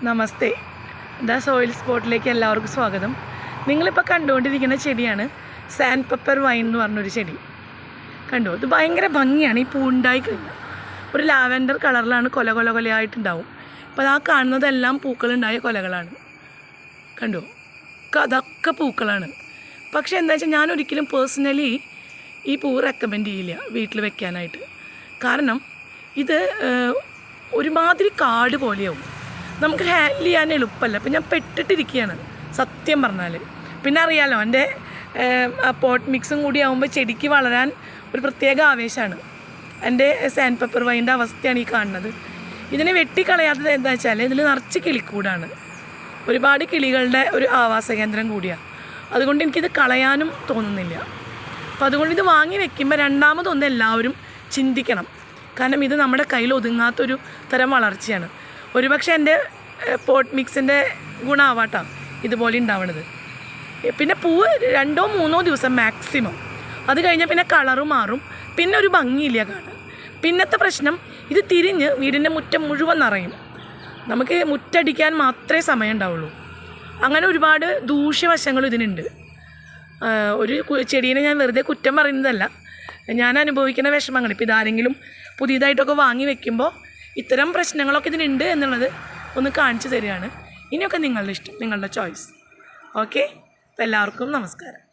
Namaste. The soil സ്പോട്ടിലേക്ക് എല്ലാവർക്കും സ്വാഗതം. നിങ്ങളിപ്പോൾ കണ്ടുകൊണ്ടിരിക്കുന്ന ചെടിയാണ് സാൻഡ് പെപ്പർ വൈൻ എന്ന് പറഞ്ഞൊരു ചെടി. കണ്ടോ, ഇത് ഭയങ്കര ഭംഗിയാണ്. ഈ പൂണ്ടായി കഴിഞ്ഞാൽ ഒരു ലാവൻഡർ കളറിലാണ് കൊലയായിട്ടുണ്ടാവും. അപ്പോൾ ആ കാണുന്നതെല്ലാം പൂക്കളുണ്ടായ കൊലകളാണ്. കണ്ടോ, അതൊക്കെ പൂക്കളാണ്. പക്ഷേ എന്താ വെച്ചാൽ ഞാൻ ഒരിക്കലും പേഴ്സണലി ഈ പൂ റെക്കമെൻഡ് ചെയ്യില്ല വീട്ടിൽ വെക്കാനായിട്ട്. കാരണം ഇത് ഒരുമാതിരി കാട് പോലെയാവും, നമുക്ക് ഹാൻഡിൽ ചെയ്യാൻ എളുപ്പമല്ല. അപ്പം ഞാൻ പെട്ടിട്ടിരിക്കുകയാണ് സത്യം പറഞ്ഞാൽ. പിന്നെ അറിയാലോ, എൻ്റെ പോട്ട് മിക്സും കൂടി ആകുമ്പോൾ ചെടിക്ക് വളരാൻ ഒരു പ്രത്യേക ആവേശമാണ്. എൻ്റെ സാൻഡ് പെപ്പർ വൈൻ്റെ അവസ്ഥയാണ് ഈ കാണുന്നത്. ഇതിനെ വെട്ടിക്കളയാത്തത് എന്താ വെച്ചാൽ ഇതിൽ നിറച്ച് കിളിക്കൂടാണ്. ഒരുപാട് കിളികളുടെ ഒരു ആവാസ കേന്ദ്രം കൂടിയാണ്. അതുകൊണ്ട് എനിക്കിത് കളയാനും തോന്നുന്നില്ല. അപ്പോൾ അതുകൊണ്ട് ഇത് വാങ്ങി വെക്കുമ്പോൾ രണ്ടാമതൊന്നും എല്ലാവരും ചിന്തിക്കണം. കാരണം ഇത് നമ്മുടെ കയ്യിൽ ഒതുങ്ങാത്തൊരു തരം വളർച്ചയാണ്. ഒരുപക്ഷെ എൻ്റെ പോട്ട് മിക്സിൻ്റെ ഗുണമാവാട്ടോ ഇതുപോലെ ഉണ്ടാവണത്. പിന്നെ പൂവ് 2-3 ദിവസം മാക്സിമം, അത് കഴിഞ്ഞാൽ പിന്നെ കളറ് മാറും, പിന്നെ ഒരു ഭംഗിയില്ല കാണാൻ. പിന്നത്തെ പ്രശ്നം, ഇത് തിരിഞ്ഞ് വീടിൻ്റെ മുറ്റം മുഴുവൻ നിറയും. നമുക്ക് മുറ്റടിക്കാൻ മാത്രമേ സമയം ഉണ്ടാവുള്ളൂ. അങ്ങനെ ഒരുപാട് ദൂഷ്യവശങ്ങളും ഇതിനുണ്ട്. ഒരു ചെടീനെ ഞാൻ വെറുതെ കുറ്റം പറയുന്നതല്ല, ഞാൻ അനുഭവിക്കുന്ന വിഷമങ്ങൾ. ഇപ്പോൾ ഇതാരെങ്കിലും പുതിയതായിട്ടൊക്കെ വാങ്ങി വെക്കുമ്പോൾ ഇത്തരം പ്രശ്നങ്ങളൊക്കെ ഇതിനുണ്ട് എന്നുള്ളത് ഒന്ന് കാണിച്ചു തരികയാണ്. ഇനിയൊക്കെ നിങ്ങളുടെ ഇഷ്ടം, നിങ്ങളുടെ ചോയ്സ്. ഓക്കെ, അപ്പോൾ എല്ലാവർക്കും നമസ്കാരം.